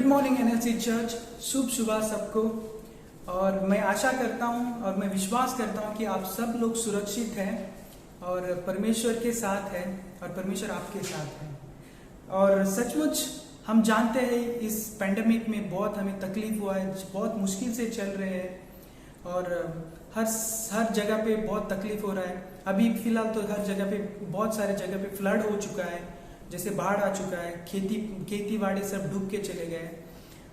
Good morning NLC church, शुभ सुबह सबको। और मैं आशा करता हूं और मैं विश्वास करता हूं कि आप सब लोग सुरक्षित हैं और परमेश्वर के साथ हैं और परमेश्वर आपके साथ है। और सचमुच हम जानते हैं इस पैंडेमिक में बहुत हमें तकलीफ हुआ है, बहुत मुश्किल से चल रहे हैं और हर जगह पे बहुत तकलीफ हो रहा है। अभी फिलहाल तो हर जगह पे बहुत सारे जगह पे फ्लड हो चुका है, जैसे बाढ़ आ चुका है, खेती बाड़ी सब डूब के चले गए।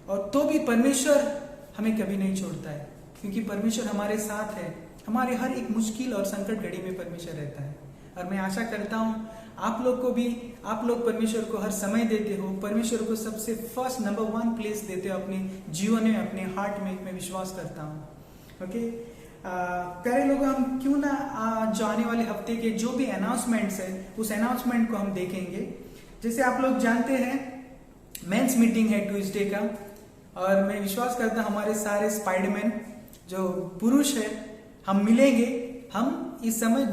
और तो भी परमेश्वर हमें कभी नहीं छोड़ता है, क्योंकि परमेश्वर हमारे साथ है। हमारे हर एक मुश्किल और संकट घड़ी में परमेश्वर रहता है। और मैं आशा करता हूँ आप लोग को भी, आप लोग परमेश्वर को हर समय देते हो, परमेश्वर को सबसे फर्स्ट नंबर 1 प्लेस देते हो अपने जीवन में, अपने हार्ट में। मैं विश्वास करता हूँ। ओके प्यारे लोग, हम क्यों ना जो आने वाले हफ्ते के जो भी अनाउंसमेंट्स है उस अनाउंसमेंट को हम देखेंगे। जैसे आप लोग जानते हैं मेंस मीटिंग है ट्यूसडे का, और मैं विश्वास करता हूं हमारे सारे स्पाइडरमैन जो पुरुष है हम मिलेंगे। हम इस समय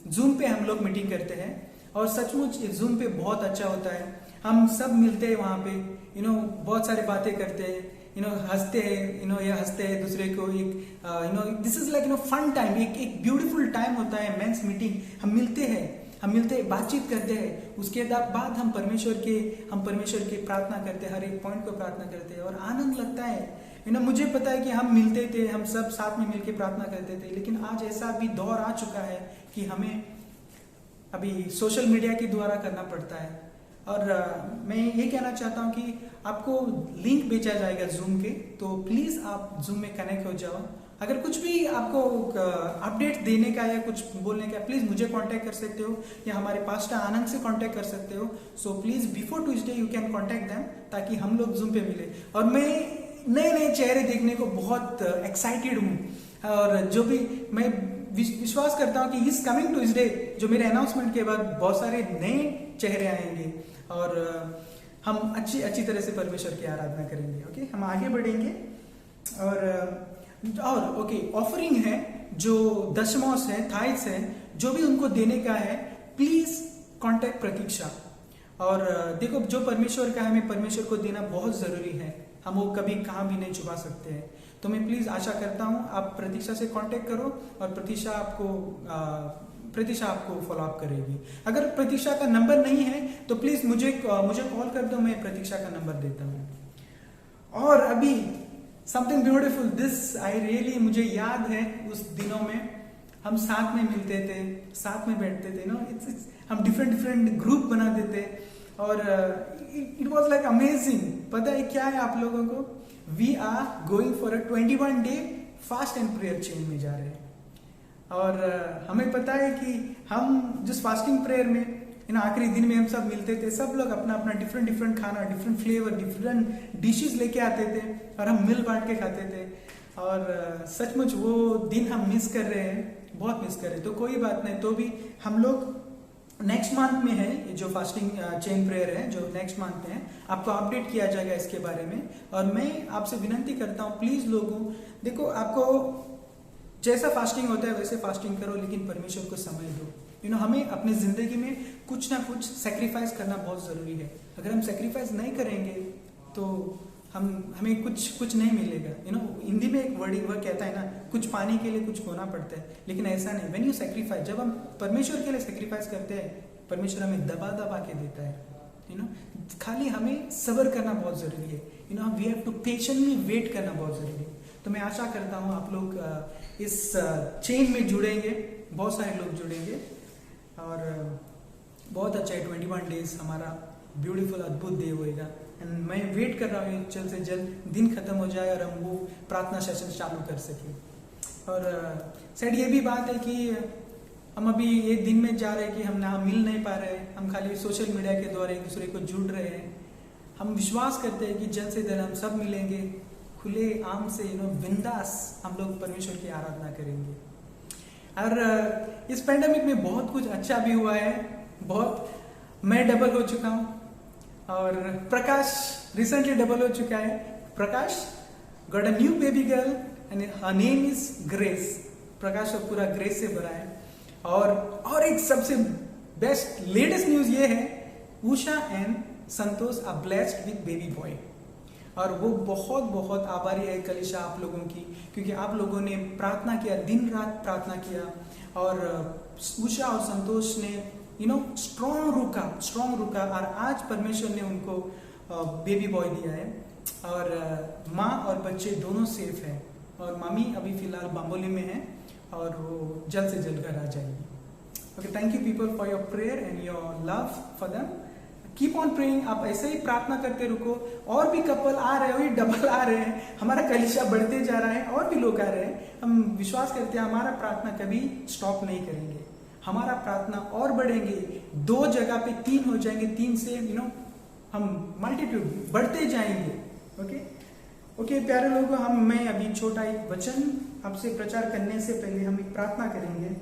जूम पे हम लोग मीटिंग करते हैं और सचमुच इस जूम पे बहुत अच्छा होता है। हम सब मिलते हैं वहां पे, बहुत सारी बातें करते हैं, हंसते हैं, ये हंसते हैं दूसरे को। एक this is like fun time, एक ब्यूटीफुल टाइम होता है मेंस मीटिंग। हम मिलते हैं, बातचीत करते हैं। उसके बाद हम परमेश्वर के प्रार्थना करते हैं, हर एक पॉइंट को प्रार्थना करते हैं और आनंद लगता है। मुझे पता है कि हम मिलते थे, हम सब साथ में मिलकर प्रार्थना करते थे, लेकिन आज ऐसा भी दौर आ चुका है कि हमें अभी सोशल मीडिया के द्वारा करना पड़ता है। और मैं ये कहना चाहता हूँ कि आपको लिंक भेजा जाएगा जूम के, तो प्लीज आप जूम में कनेक्ट हो जाओ। अगर कुछ भी आपको अपडेट देने का या कुछ बोलने का, प्लीज मुझे कांटेक्ट कर सकते हो या हमारे पास्टर आनंद से कांटेक्ट कर सकते हो। So please before Tuesday you can contact them, ताकि हम लोग जूम पे मिले। और मैं नए नए चेहरे देखने को बहुत एक्साइटेड हूँ। और जो भी मैं विश्वास करता हूँ कि इस कमिंग ट्यूसडे जो मेरे अनाउंसमेंट के बाद बहुत सारे नए चेहरे आएंगे और हम अच्छी तरह से परमेश्वर की आराधना करेंगे। ओके, हम आगे बढ़ेंगे। और ओके, ऑफरिंग है, जो दशमांश है, थाइस है, जो भी उनको देने का है, प्लीज कांटेक्ट प्रतीक्षा। और देखो, जो परमेश्वर का है हमें परमेश्वर को देना बहुत जरूरी है। हम वो कभी कहाँ भी नहीं छुपा सकते हैं। तो मैं प्लीज आशा करता हूँ आप प्रतीक्षा से कांटेक्ट करो और प्रतीक्षा आपको फॉलो अप करेगी। अगर प्रतीक्षा का नंबर नहीं है तो प्लीज मुझे कॉल कर दो, मैं प्रतीक्षा का नंबर देता हूँ। और अभी something beautiful this I really, मुझे याद है उस दिनों में हम साथ में मिलते थे, साथ में बैठते थे, हम डिफरेंट ग्रुप बनाते थे और इट वाज लाइक अमेजिंग। पता है क्या है आप लोगों को, we are going for a 21 day fast and prayer chain में जा रहे हैं। और हमें पता है कि हम जिस फास्टिंग प्रेयर में आखिरी दिन में हम सब मिलते थे, सब लोग अपना अपना डिफरेंट खाना, डिफरेंट फ्लेवर, डिफरेंट डिशेस लेके आते थे और हम मिल बांट के खाते थे। और सचमुच वो दिन हम मिस कर रहे हैं, बहुत मिस कर रहे हैं। तो कोई बात नहीं, तो भी हम लोग नेक्स्ट मंथ में है जो फास्टिंग चेन प्रेयर है, जो नेक्स्ट मंथ में है, आपको अपडेट किया जाएगा इसके बारे में। और मैं आपसे विनती करता हूँ प्लीज लोगों, देखो आपको जैसा फास्टिंग होता है वैसे फास्टिंग करो, लेकिन परमेश्वर को समय दो। हमें अपनी जिंदगी में कुछ ना कुछ सेक्रीफाइस करना बहुत जरूरी है। अगर हम सेक्रीफाइस नहीं करेंगे तो हमें कुछ नहीं मिलेगा। हिंदी में एक वर्ड कहता है ना, कुछ पाने के लिए कुछ खोना पड़ता है, लेकिन ऐसा नहीं। व्हेन यू सेक्रीफाइस, जब हम परमेश्वर के लिए सेक्रीफाइस करते हैं, परमेश्वर हमें दबा के देता है। खाली हमें सब्र करना बहुत जरूरी है। We have to patiently wait करना बहुत जरूरी है। तो मैं आशा करता हूँ आप लोग इस चेन में जुड़ेंगे, बहुत सारे लोग जुड़ेंगे और बहुत अच्छा है। 21 डेज हमारा ब्यूटीफुल अद्भुत डे होएगा। एंड मैं वेट कर रहा हूँ जल्द से जल्द दिन खत्म हो जाए और हम वो प्रार्थना सेशन चालू कर सके। और शायद ये भी बात है कि हम अभी ये दिन में जा रहे हैं कि हम ना मिल नहीं पा रहे हैं, हम खाली सोशल मीडिया के द्वारा एक दूसरे को जुड़ रहे हैं। हम विश्वास करते हैं कि जल्द से जल्द हम सब मिलेंगे, खुले आम से बिंदास हम लोग परमेश्वर की आराधना करेंगे। और इस पैंडेमिक में बहुत कुछ अच्छा भी हुआ है, बहुत मैं डबल हो चुका हूँ और प्रकाश रिसेंटली डबल हो चुका है। Prakash got a new baby girl and her name is Grace. Prakash का पूरा ग्रेस से भरा है। और एक सबसे बेस्ट लेटेस्ट न्यूज ये है, Usha and Santosh are blessed with baby boy. और वो बहुत बहुत आभारी है कलीसिया आप लोगों की, क्योंकि आप लोगों ने प्रार्थना किया, दिन रात प्रार्थना किया, और उषा और संतोष ने स्ट्रॉन्ग रुका और आज परमेश्वर ने उनको बेबी बॉय दिया है, और माँ और बच्चे दोनों सेफ हैं, और मामी अभी फिलहाल बाम्बोली में है और वो जल्द से जल्द घर आ जाएगी। Okay, thank you people for your prayer and your love for them. Keep on praying, आप ऐसे ही प्रार्थना करते रुको। और भी कपल आ रहे हो, डबल आ रहे हैं, हमारा कलीसिया बढ़ते जा रहा है, और भी लोग आ रहे हैं। हम विश्वास करते हैं हमारा प्रार्थना कभी स्टॉप नहीं करेंगे, हमारा प्रार्थना और बढ़ेंगे, 2 जगह पे 3 हो जाएंगे, 3 से हम मल्टीट्यूड बढ़ते जाएंगे। ओके प्यारे लोगों, मैं अभी छोटा एक वचन आपसे प्रचार करने से पहले हम एक प्रार्थना करेंगे।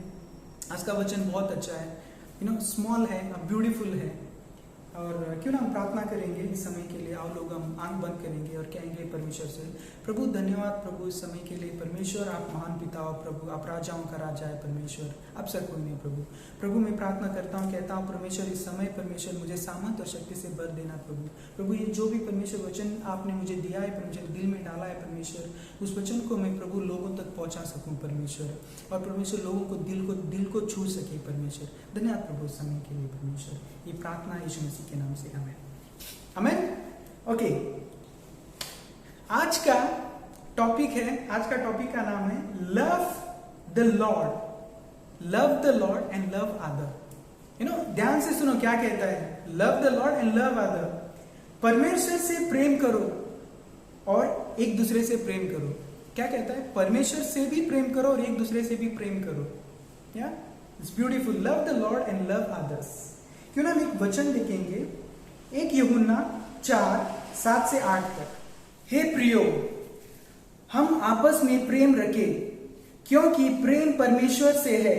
आज का वचन बहुत अच्छा है, स्मॉल है, ब्यूटीफुल है, और क्यों ना हम प्रार्थना करेंगे इस समय के लिए। आओ लोग, हम आंख बंद करेंगे और कहेंगे परमेश्वर से, प्रभु धन्यवाद प्रभु इस समय के लिए। परमेश्वर आप महान पिता हो प्रभु, आप राजाओं का राजा है परमेश्वर, अब सर कोई नहीं प्रभु मैं प्रार्थना करता हूँ, कहता हूँ परमेश्वर इस समय परमेश्वर मुझे सामर्थ और शक्ति से भर देना प्रभु ये जो भी परमेश्वर वचन आपने मुझे दिया है परमेश्वर, दिल में डाला है परमेश्वर, उस वचन को मैं प्रभु लोगों तक पहुँचा सकूँ परमेश्वर, और परमेश्वर लोगों को दिल को छू सके परमेश्वर। धन्यवाद प्रभु इस समय के लिए परमेश्वर, ये प्रार्थना यीशु मसीह के नाम से, आमेन आमेन। ओके, आज का टॉपिक का नाम है love the Lord and love other. ध्यान से सुनो क्या कहता है, love the Lord and love other. परमेश्वर से प्रेम करो और एक दूसरे से प्रेम करो। क्या कहता है, परमेश्वर से भी प्रेम करो और एक दूसरे से भी प्रेम करो। या it's beautiful, love the Lord and love others. क्यों ना हम एक वचन देखेंगे, 1 यूहन्ना 4:7 से 8 तक। हे प्रियो, हम आपस में प्रेम रखें, क्योंकि प्रेम परमेश्वर से है।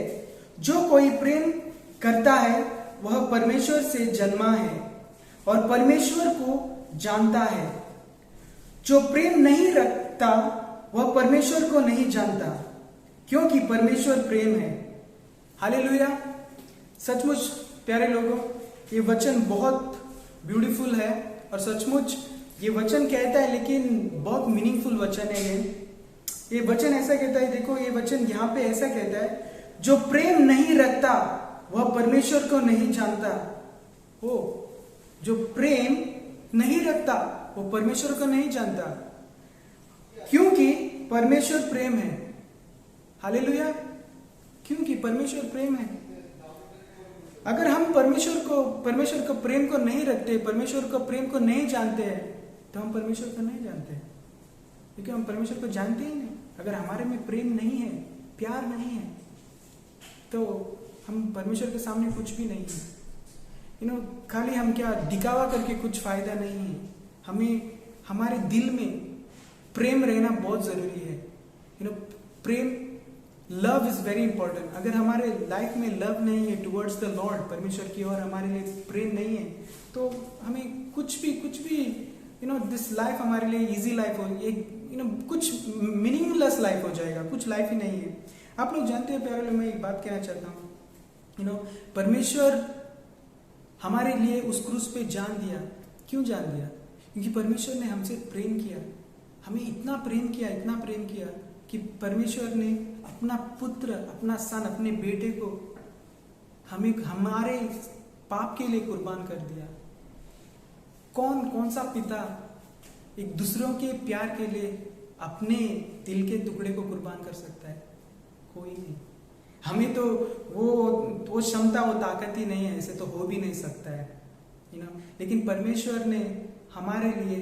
जो कोई प्रेम करता है वह परमेश्वर से जन्मा है और परमेश्वर को जानता है। जो प्रेम नहीं रखता वह परमेश्वर को नहीं जानता, क्योंकि परमेश्वर प्रेम है। हालेलुया। सचमुच प्यारे लोगों, ये वचन बहुत ब्यूटीफुल है, और सचमुच ये वचन कहता है, लेकिन बहुत मीनिंगफुल वचन है ये वचन ऐसा कहता है, देखो ये वचन यहाँ पे ऐसा कहता है, जो प्रेम नहीं रखता वह परमेश्वर को नहीं जानता। वो जो प्रेम नहीं रखता वो परमेश्वर को नहीं जानता, क्योंकि परमेश्वर प्रेम है। हालेलुया। क्योंकि परमेश्वर प्रेम है। अगर हम परमेश्वर को प्रेम को नहीं रखते, परमेश्वर को प्रेम को नहीं जानते हैं, तो हम परमेश्वर को नहीं जानते, क्योंकि हम परमेश्वर को जानते ही नहीं। अगर हमारे में प्रेम नहीं है, प्यार नहीं है, तो हम परमेश्वर के सामने कुछ भी नहीं है। खाली हम क्या दिखावा करके कुछ फायदा नहीं है। हमें हमारे दिल में प्रेम रहना बहुत जरूरी है। प्रेम, लव इज वेरी इंपॉर्टेंट। अगर हमारे लाइफ में लव नहीं है टुवर्ड्स द लॉर्ड, परमेश्वर की ओर हमारे लिए प्रेम नहीं है, तो हमें कुछ भी दिस लाइफ हमारे लिए इजी लाइफ हो, एक कुछ मीनिंगलेस लाइफ हो जाएगा, कुछ लाइफ ही नहीं है। आप लोग जानते हैं प्यारे लोग, मैं एक बात कहना चाहता हूँ, परमेश्वर हमारे लिए उस क्रूस पे जान दिया। क्यों जान दिया? क्योंकि परमेश्वर ने हमसे प्रेम किया, हमें इतना प्रेम किया कि परमेश्वर ने अपना पुत्र, अपना सन, अपने बेटे को हमें हमारे पाप के लिए कुर्बान कर दिया। कौन सा पिता एक दूसरों के प्यार के लिए अपने दिल के टुकड़े को कुर्बान कर सकता है? कोई नहीं। हमें तो वो क्षमता, वो ताकत ही नहीं है, ऐसे तो हो भी नहीं सकता है, लेकिन परमेश्वर ने हमारे लिए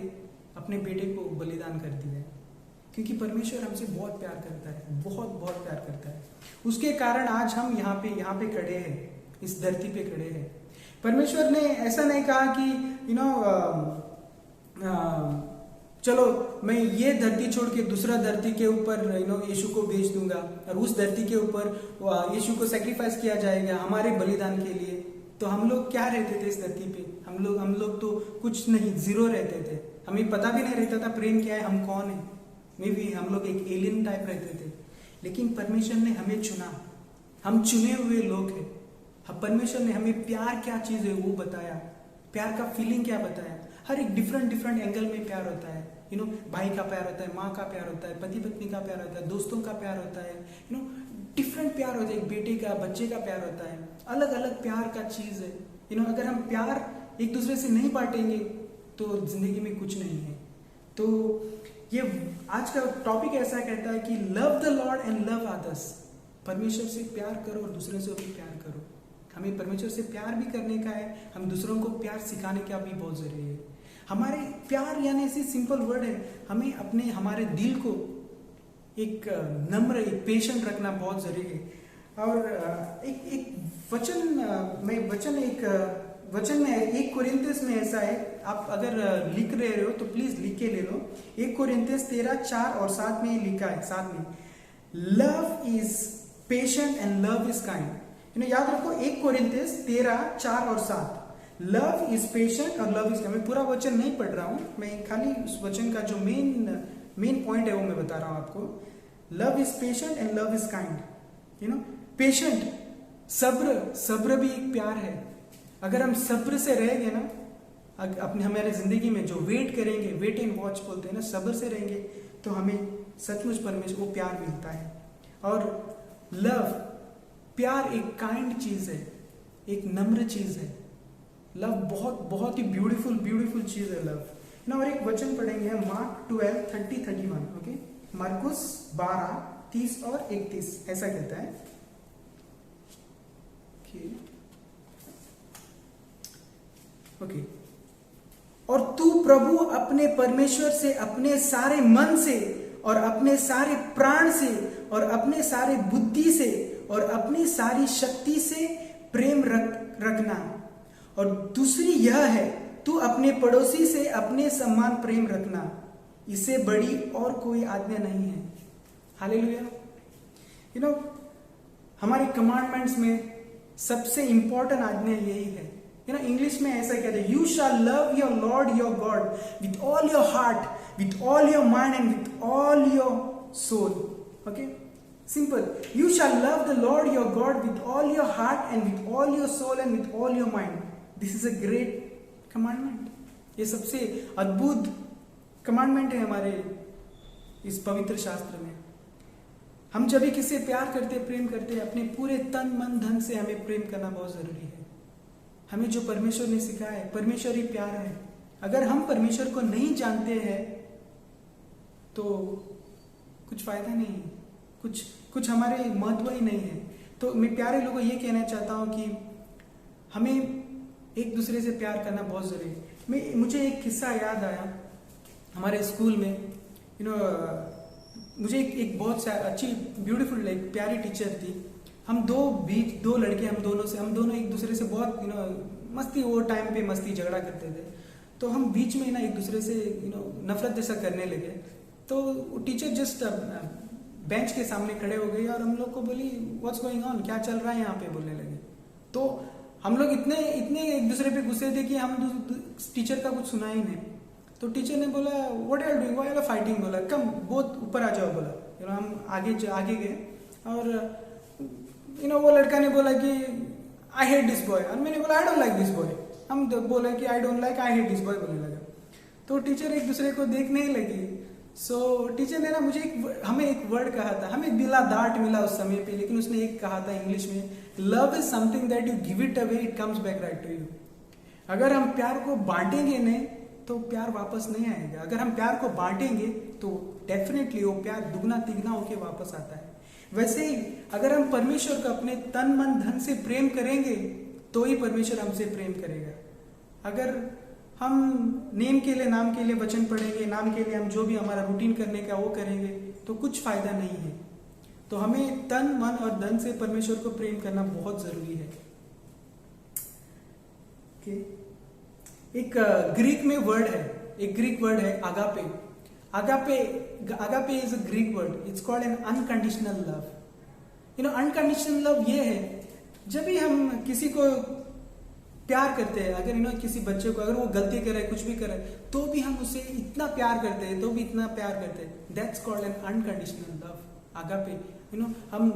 अपने बेटे को बलिदान कर दिया है, क्योंकि परमेश्वर हमसे बहुत प्यार करता है, बहुत प्यार करता है। उसके कारण आज हम यहाँ पे खड़े हैं, इस धरती पे खड़े हैं। परमेश्वर ने ऐसा नहीं कहा कि चलो मैं ये धरती छोड़ के दूसरा धरती के ऊपर यीशु को भेज दूंगा, और उस धरती के ऊपर यीशु को सैक्रिफाइस किया जाएगा हमारे बलिदान के लिए। तो हम लोग क्या रहते थे इस धरती पे? हम लोग तो कुछ नहीं, जीरो रहते थे। हमें पता भी नहीं रहता था प्रेम क्या है, हम कौन है। मे भी हम लोग एक एलियन टाइप रहते थे, लेकिन परमेश्वर ने हमें चुना, हम चुने हुए लोग हैं। परमेश्वर ने हमें प्यार क्या चीज है वो बताया, प्यार का फीलिंग क्या बताया। हर एक डिफरेंट एंगल में प्यार होता है। भाई का प्यार होता है, माँ का प्यार होता है, पति पत्नी का प्यार होता है, दोस्तों का प्यार होता है, डिफरेंट प्यार होता है, एक बेटे का, बच्चे का प्यार होता है, अलग अलग प्यार का चीज है। अगर हम प्यार एक दूसरे से नहीं बांटेंगे तो जिंदगी में कुछ नहीं है। तो ये आज का टॉपिक ऐसा कहता है कि love the Lord and love others. परमेश्वर से प्यार करो और दूसरे से भी प्यार करो। हमें परमेश्वर से प्यार भी करने का है, हम दूसरों को प्यार सिखाने का भी बहुत जरूरी है। हमारे प्यार यानी ऐसी सिंपल वर्ड है, हमें हमारे दिल को एक नम्र, एक पेशेंट रखना बहुत जरूरी है। और एक वचन में 1 कोरिन्थियंस में ऐसा है, आप अगर लिख रहे हो तो प्लीज लिख के ले लो। 1 कोरिन्थियंस 13:4 और 7 में लिखा है, साथ में love is patient and love is kind. याद रखो 1 कोरिन्थियंस 13:4 और 7, लव इज पेशेंट और लव इज काइंड। मैं पूरा वचन नहीं पढ़ रहा हूं, मैं खाली उस वचन का जो मेन पॉइंट है वो मैं बता रहा हूं आपको। Love is patient and love is kind. Patient, सब्र भी एक प्यार है। अगर हम सब्र से रहेंगे ना, अपने हमारे जिंदगी में जो वेट करेंगे, वेट एंड वॉच बोलते हैं ना, सब्र से रहेंगे तो हमें सचमुच परमेश्वर को प्यार मिलता है। और लव, प्यार एक काइंड चीज है, एक नम्र चीज है। लव बहुत ही ब्यूटीफुल चीज है लव ना। और एक वचन पढ़ेंगे हम, मार्क 12:30-31। ओके, मार्कुस 12:30 और 31 ऐसा कहता है। ओके, और तू प्रभु अपने परमेश्वर से अपने सारे मन से और अपने सारे प्राण से और अपने सारे बुद्धि से और अपनी सारी शक्ति से प्रेम रखना। और दूसरी यह है, तू अपने पड़ोसी से अपने समान प्रेम रखना। इससे बड़ी और कोई आज्ञा नहीं है। हालेलुया। हमारे कमांडमेंट्स में सबसे इंपॉर्टेंट आज्ञा यही है। इंग्लिश में ऐसा कहते हैं, you shall love your Lord your God with all your heart, with all your mind and with all your soul. Okay, simple, you shall love the Lord your God with all your heart and with all your soul and with all your mind. This is a great commandment. ये सबसे अद्भुत commandment है हमारे इस पवित्र शास्त्र में। हम जब भी किसी से प्यार करते, प्रेम करते, अपने पूरे तन मन धन से हमें प्रेम करना बहुत जरूरी है। हमें जो परमेश्वर ने सिखाया है, परमेश्वर ही प्यार है। अगर हम परमेश्वर को नहीं जानते हैं तो कुछ फायदा नहीं है, कुछ हमारे महत्व ही नहीं है। तो मैं प्यारे लोगों ये कहना चाहता हूं कि हमें एक दूसरे से प्यार करना बहुत जरूरी है। मुझे एक किस्सा याद आया हमारे स्कूल में। मुझे एक बहुत अच्छी ब्यूटीफुल एक प्यारी टीचर थी। हम दो लड़के, हम दोनों एक दूसरे से बहुत मस्ती, वो टाइम पे मस्ती झगड़ा करते थे। तो हम बीच में एक दूसरे से नफरत जैसा करने लगे। तो टीचर जस्ट बेंच के सामने खड़े हो गई और हम लोग को बोली, व्हाट्स गोइंग ऑन, क्या चल रहा है यहाँ पे, बोलने लगे। तो हम लोग इतने एक दूसरे पे गुस्से थे कि हम टीचर का कुछ सुना ही नहीं। तो टीचर ने बोला, what are doing, why are fighting, बोला कम बहुत ऊपर आ जाओ, बोला। हम आगे गए और वो लड़का ने बोला कि आई हेट दिस बॉय, और मैंने बोला I don't like this boy. हम बोले कि I don't like, I hate this boy बोलने लगा। तो टीचर एक दूसरे को देखने ही लगी। सो टीचर ने ना हमें एक वर्ड कहा था, हमें दिला डांट मिला उस समय पे, लेकिन उसने एक कहा था इंग्लिश में, love is something that you give it away, it comes back right to you. अगर हम प्यार को बांटेंगे नहीं तो प्यार वापस नहीं आएगा। अगर हम प्यार को बांटेंगे तो डेफिनेटली वो प्यार दुगना तिगना होके वापस आता है। वैसे ही अगर हम परमेश्वर को अपने तन मन धन से प्रेम करेंगे तो ही परमेश्वर हमसे प्रेम करेगा। अगर हम नाम के लिए वचन पढ़ेंगे, नाम के लिए हम जो भी हमारा रूटीन करने का वो करेंगे तो कुछ फायदा नहीं है। तो हमें तन मन और धन से परमेश्वर को प्रेम करना बहुत जरूरी है। एक ग्रीक में वर्ड है, एक ग्रीक वर्ड है agape. Agape is a Greek word, it's called an unconditional love. Unconditional love ये है जब भी हम किसी को प्यार करते हैं, अगर किसी बच्चे को अगर वो गलती करे, कुछ भी करे, तो भी हम उसे इतना प्यार करते हैं, that's called an unconditional love. Agape, हम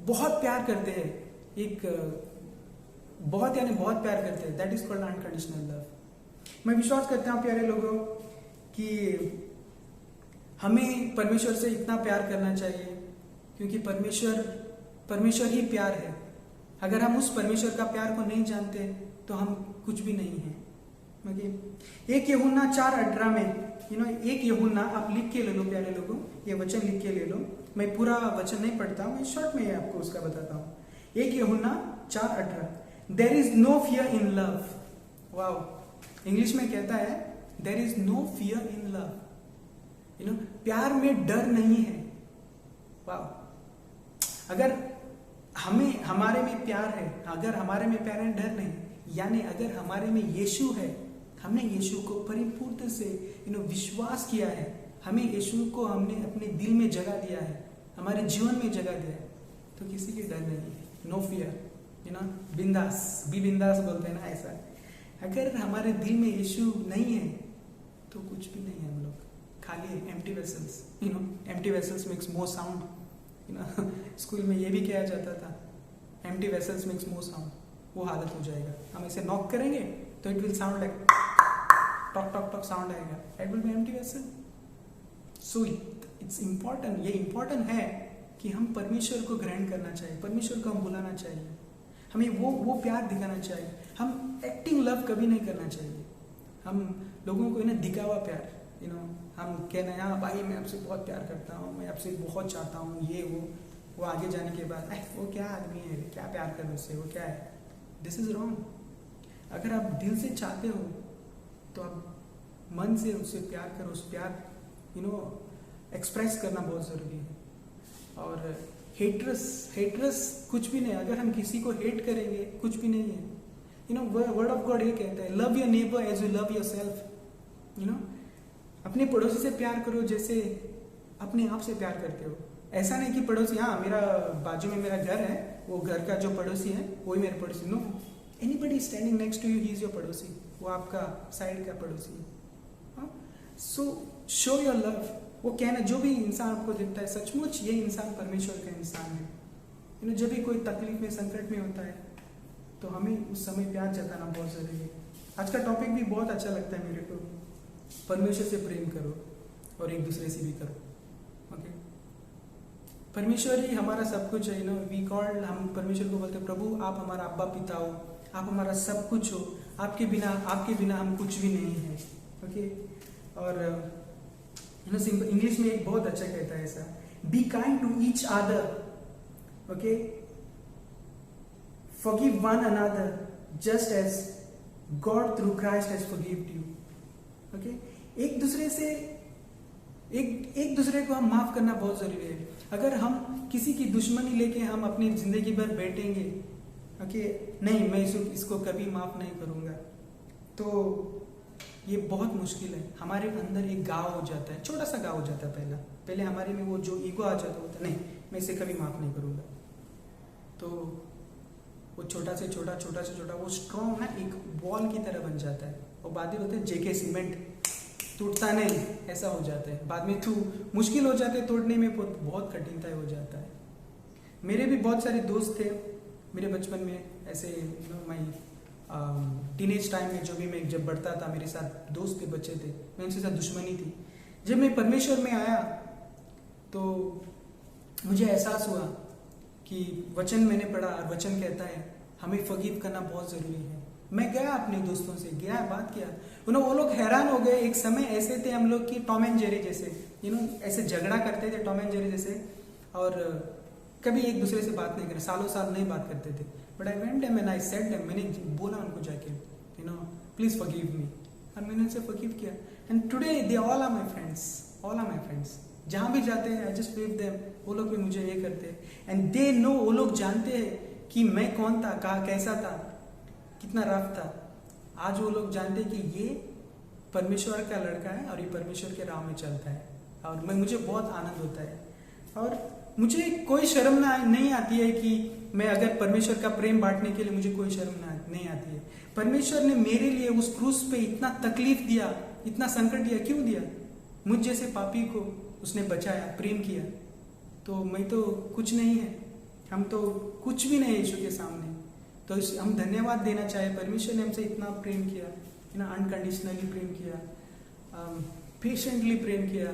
बहुत प्यार करते हैं, बहुत प्यार करते हैं, that is called unconditional love. मैं विश्वास करता हूँ प्यारे लोगों कि हमें परमेश्वर से इतना प्यार करना चाहिए, क्योंकि परमेश्वर ही प्यार है। अगर हम उस परमेश्वर का प्यार को नहीं जानते तो हम कुछ भी नहीं है। एक यूहन्ना 4:18 में एक यूहन्ना आप लिख के ले लो प्यारे लोगों, ये वचन लिख के ले लो। मैं पूरा वचन नहीं पढ़ता हूँ, मैं शॉर्ट में आपको उसका बताता हूँ। एक यूहन्ना 4:18, there is no fear in love. Wow, English में कहता है there is no fear in love. प्यार में डर नहीं है। वाओ, अगर हमारे में प्यार है, अगर हमारे में प्यार है, डर नहीं, यानी अगर हमारे में यीशु है, हमने यीशु को परिपूर्ण से विश्वास किया है, हमें यीशु को हमने अपने दिल में जगह दिया है, हमारे जीवन में जगह दिया है, तो किसी के डर नहीं है। नो फियर, बिंदास, बी बिंदास बोलते हैं ना, ऐसा। अगर हमारे दिल में यीशु नहीं है तो कुछ भी नहीं है, हम लोग खाली empty vessels. Empty vessels makes more sound. School में ये भी किया जाता था, empty vessels makes more sound. वो हालत हो जाएगा। हम इसे नॉक करेंगे तो it will sound like tock tock tock sound आएगा, it will be empty vessel. So it's important, ये इम्पॉर्टेंट है कि हम परमेश्वर को ग्रहण करना चाहिए, परमेश्वर को हम बुलाना चाहिए, हमें वो प्यार दिखाना चाहिए। हम एक्टिंग लव कभी नहीं करना चाहिए। हम लोगों को दिखावा प्यार, हम कहना है हाँ भाई मैं आपसे बहुत प्यार करता हूँ, मैं आपसे बहुत चाहता हूँ, ये वो आगे जाने के बाद वो क्या आदमी है, क्या प्यार करो उससे, वो क्या है। This is wrong. अगर आप दिल से चाहते हो तो आप मन से उससे प्यार करो। उस प्यार एक्सप्रेस करना बहुत ज़रूरी है। और हेटरस कुछ भी नहीं। अगर हम किसी को हेट करेंगे कुछ भी नहीं है। वर्ड ऑफ गॉड ये कहता है, love your neighbour as you love your self. अपने पड़ोसी से प्यार करो जैसे अपने आप से प्यार करते हो। ऐसा नहीं कि पड़ोसी, हाँ मेरा बाजू में मेरा घर है, वो घर का जो पड़ोसी है वही मेरे पड़ोसी। No, anybody standing next to you, he is your पड़ोसी, वो आपका साइड का पड़ोसी है। So show your love. वो कहना, जो भी इंसान आपको दिखता है सचमुच ये इंसान परमेश्वर का इंसान है। जब भी कोई तकलीफ में, संकट में होता है तो हमें उस समय प्यार जताना बहुत जरूरी है। आज का टॉपिक भी बहुत अच्छा लगता है मेरे को, परमेश्वर से प्रेम करो और एक दूसरे से भी करो। ओके, परमेश्वर ही हमारा सब कुछ है। वी कॉल, हम परमेश्वर को बोलते हैं प्रभु आप हमारा अब्बा पिता हो, आप हमारा सब कुछ हो, आपके बिना हम कुछ भी नहीं है। ओके, और इंग्लिश में एक बहुत अच्छा कहता है ऐसा, be kind to each other. Okay, forgive one another just as God through Christ has forgiven you. Okay? एक दूसरे को हम माफ करना बहुत जरूरी है। अगर हम किसी की दुश्मनी लेके हम अपनी जिंदगी भर बैठेंगे, ओके, नहीं मैं इसको कभी माफ नहीं करूंगा, तो ये बहुत मुश्किल है। हमारे अंदर एक गाँव हो जाता है, छोटा सा गाँव हो जाता है। पहले हमारे में वो जो ईगो आ जाता होता है, नहीं मैं इसे कभी माफ नहीं करूंगा, तो वो छोटा से छोटा वो स्ट्रॉन्ग ना एक बॉल की तरह बन जाता है। और बाद में बोलते हैं जेके सीमेंट, टूटता नहीं, ऐसा हो जाता है। बाद में मुश्किल हो जाते हैं तोड़ने में, बहुत कठिनता हो जाता है। मेरे भी बहुत सारे दोस्त थे मेरे बचपन में, ऐसे मैं टीनेज टाइम में जो भी मैं जब बढ़ता था, मेरे साथ दोस्त थे, बच्चे थे, मैं उनके साथ दुश्मनी थी। जब मैं परमेश्वर में आया तो मुझे एहसास हुआ कि वचन मैंने पढ़ा और वचन कहता है हमें फॉरगिव करना बहुत ज़रूरी है। मैं गया अपने दोस्तों से, गया बात किया, वो लोग हैरान हो गए। एक समय ऐसे थे हम लोग कि टॉम एंड जेरी जैसे, ऐसे झगड़ा करते थे टॉम एंड जेरी जैसे, और कभी एक दूसरे से बात नहीं करे, सालों साल नहीं बात करते थे। But I went them and I said them, मैंने बोला उनको जाके, प्लीज फॉरगिव मी, और मैंने उनसे फॉरगिव किया। And today they all are my friends, जहाँ भी जाते हैं आई जस्ट लीव देम, वो लोग भी मुझे ये करते हैं। एंड दे नो, वो लोग जानते हैं कि मैं कौन था, कहाँ कैसा था, कितना रफ था। आज वो लोग जानते हैं कि ये परमेश्वर का लड़का है और ये परमेश्वर के राह में चलता है, और मुझे बहुत आनंद होता है। और मुझे कोई शर्म नहीं आती है कि मैं अगर परमेश्वर का प्रेम बांटने के लिए, मुझे कोई शर्म नहीं आती है। परमेश्वर ने मेरे लिए उस क्रूस पे इतना तकलीफ दिया, इतना संकट दिया, क्यों दिया? मुझ जैसे पापी को उसने बचाया, प्रेम किया। तो मैं तो कुछ नहीं है, हम तो कुछ भी नहीं है यीशु के सामने। तो हम धन्यवाद देना चाहे, परमेश्वर ने हमसे इतना प्रेम किया, अनकंडीशनली प्रेम किया। पेशेंटली प्रेम किया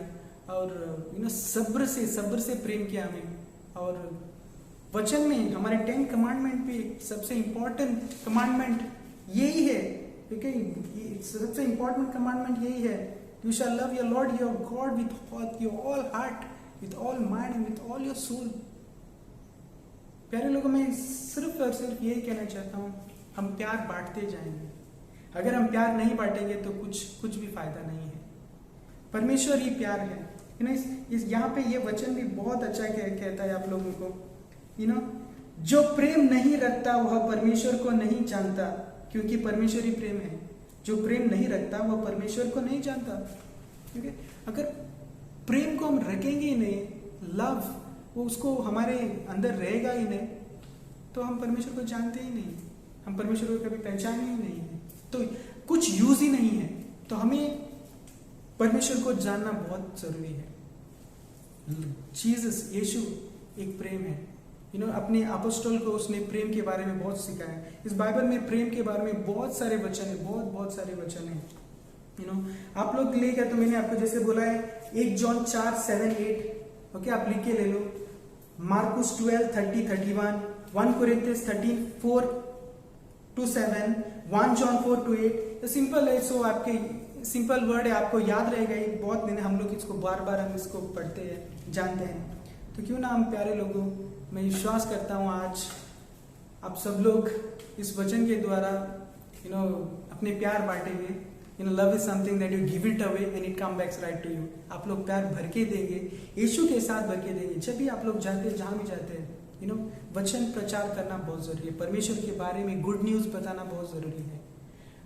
और सब्र से प्रेम किया हमें। और वचन में हमारे 10 कमांडमेंट भी सबसे इम्पोर्टेंट कमांडमेंट यही है, क्योंकि सबसे इम्पोर्टेंट कमांडमेंट यही है, you shall love your Lord your God with your all heart, with all mind and with all your soul. प्यारे लोगों, मैं सिर्फ और सिर्फ यही कहना चाहता हूँ, हम प्यार बांटते जाएंगे। अगर हम प्यार नहीं बांटेंगे तो कुछ भी फायदा नहीं है। परमेश्वर ही प्यार है। इस यहाँ पे ये वचन भी बहुत अच्छा कहता है आप लोगों को, जो प्रेम नहीं रखता वह परमेश्वर को नहीं जानता, क्योंकि परमेश्वर ही प्रेम है। जो प्रेम नहीं रखता वह परमेश्वर को नहीं जानता, क्योंकि अगर प्रेम को हम रखेंगे ही नहीं, लव वो उसको हमारे अंदर रहेगा ही नहीं, तो हम परमेश्वर को जानते ही नहीं, हम परमेश्वर को कभी पहचाने ही नहीं है, तो कुछ यूज ही नहीं है। तो हमें परमेश्वर को जानना बहुत जरूरी है। जीसस यीशु एक प्रेम है। अपने अपोस्टल को उसने प्रेम के बारे में बहुत सिखाया है। इस बाइबल में प्रेम के बारे में बहुत सारे वचन है, बहुत सारे वचन है। आप लोग लेगा तो मैंने आपको जैसे बोला है 1 जॉन 4:7-8, ओके, आप लिख के ले लो। मार्कुस 12:30-31, 1 कोरिन्थियंस 13:4-7, 1 जॉन 4:8। सिंपल है, सो आपके सिंपल वर्ड है, आपको याद रहेगा। ये बहुत दिन हम लोग इसको बार हम इसको पढ़ते हैं, जानते हैं, तो क्यों ना हम प्यारे लोगों, मैं विश्वास करता हूँ आज आप सब लोग इस वचन के द्वारा अपने प्यार बांटेंगे। Love is something that you give it away and it come backs right to you. आप लोग प्यार भर के देंगे, यीशु के साथ भर के देंगे। जब भी आप लोग जाते हैं, जहाँ भी जाते हैं, वचन प्रचार करना बहुत जरूरी है। परमेश्वर के बारे में गुड न्यूज बताना बहुत जरूरी है।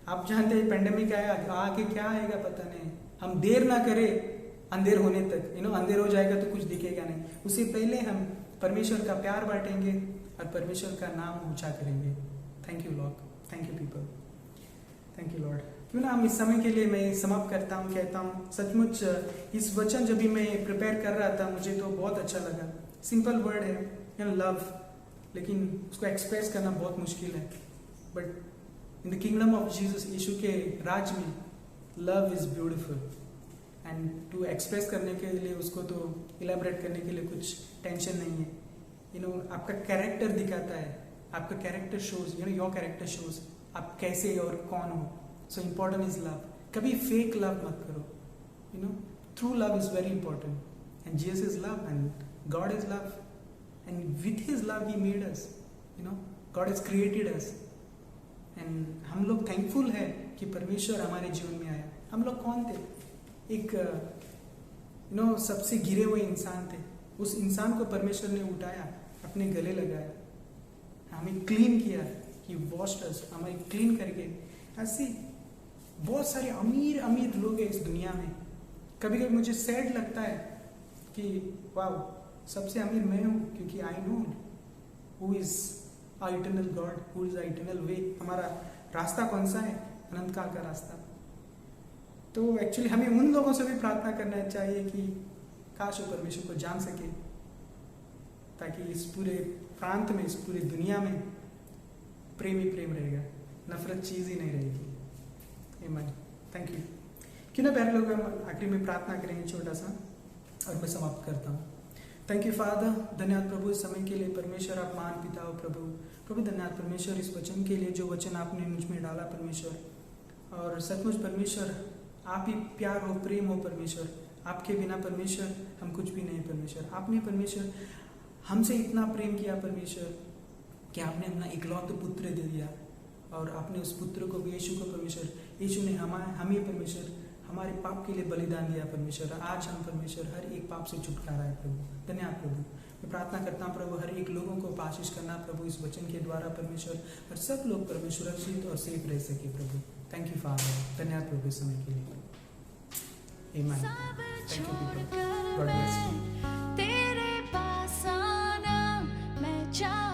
आप जानते हैं पेंडेमिक आया, आगे क्या आएगा पता नहीं। हम देर ना करें अंधेर होने तक, अंधेर हो जाएगा तो कुछ दिखेगा नहीं। उससे पहले हम परमेश्वर का प्यार बांटेंगे और परमेश्वर का नाम ऊंचा करेंगे। Thank you Lord, thank you people, thank you Lord. क्यों ना हम इस समय के लिए मैं समाप्त करता हूँ, कहता हूँ सचमुच इस वचन जब भी मैं प्रिपेयर कर रहा था, मुझे तो बहुत अच्छा लगा। सिंपल वर्ड है लव, लेकिन उसको एक्सप्रेस करना बहुत मुश्किल है। But in the kingdom of Jesus, यीशु के राज में love is beautiful. And to express करने के लिए, उसको तो इलेबरेट करने के लिए कुछ टेंशन नहीं है। आपका कैरेक्टर दिखाता है, आपका character shows, your character shows आप कैसे और कौन हो। So important is love. कभी फेक लव मत करो। True love is very important and Jesus is love and God is love and with his love he made us. God is created us and हम लोग thankful है कि परमेश्वर हमारे जीवन में आया। हम लोग कौन थे? एक सबसे गिरे हुए इंसान थे। उस इंसान को परमेश्वर ने उठाया, अपने गले लगाया, हमें क्लीन किया, कि वॉश्ड अस, हमें क्लीन करके। ऐसे बहुत सारे अमीर अमीर लोग हैं इस दुनिया में। कभी कभी मुझे सैड लगता है कि वाह, सबसे अमीर मैं हूँ, क्योंकि I know who is eternal God, who is eternal way. हमारा रास्ता कौन सा है? अनंत काल का रास्ता। तो एक्चुअली हमें उन लोगों से भी प्रार्थना करना चाहिए कि काश वो परमेश्वर को जान सके, ताकि इस पूरे प्रांत में, इस पूरी दुनिया में प्रेम ही प्रेम रहेगा, नफरत चीज ही नहीं रहेगी। आमीन। Thank you. क्यों ना प्यारे लोग, हम आखिरी में प्रार्थना करेंगे छोटा सा, और मैं समाप्त करता हूँ। थैंक यू फादर, धन्यवाद प्रभु इस समय के लिए। परमेश्वर आप महान पिता हो प्रभु धन्यवाद परमेश्वर इस वचन के लिए, जो वचन आपने मुझ में डाला परमेश्वर। और सचमुच परमेश्वर आप ही प्यार हो, प्रेम हो परमेश्वर। आपके बिना परमेश्वर हम कुछ भी नहीं परमेश्वर। आपने परमेश्वर हमसे इतना प्रेम किया परमेश्वर, कि आपने अपना इकलौते पुत्र दे दिया, और आपने उस पुत्र को, यीशु को परमेश्वर, यीशु ने हमें परमेश्वर हमारे पाप के लिए बलिदान दिया परमेश्वर। आज हम परमेश्वर हर एक पाप से छुटकारा है प्रभु। धन्यवाद प्रभु। मैं प्रार्थना करता हूँ प्रभु, हर एक लोगों को आशीष करना प्रभु इस वचन के द्वारा परमेश्वर, और सब लोग परमेश्वर सुरक्षित और सेफ रह सके प्रभु। थैंक यू फादर, धन्यवाद प्रभु इस समय के लिए। आमीन। Thank you people, God bless you. तेरे पास आना मैं चाहूं।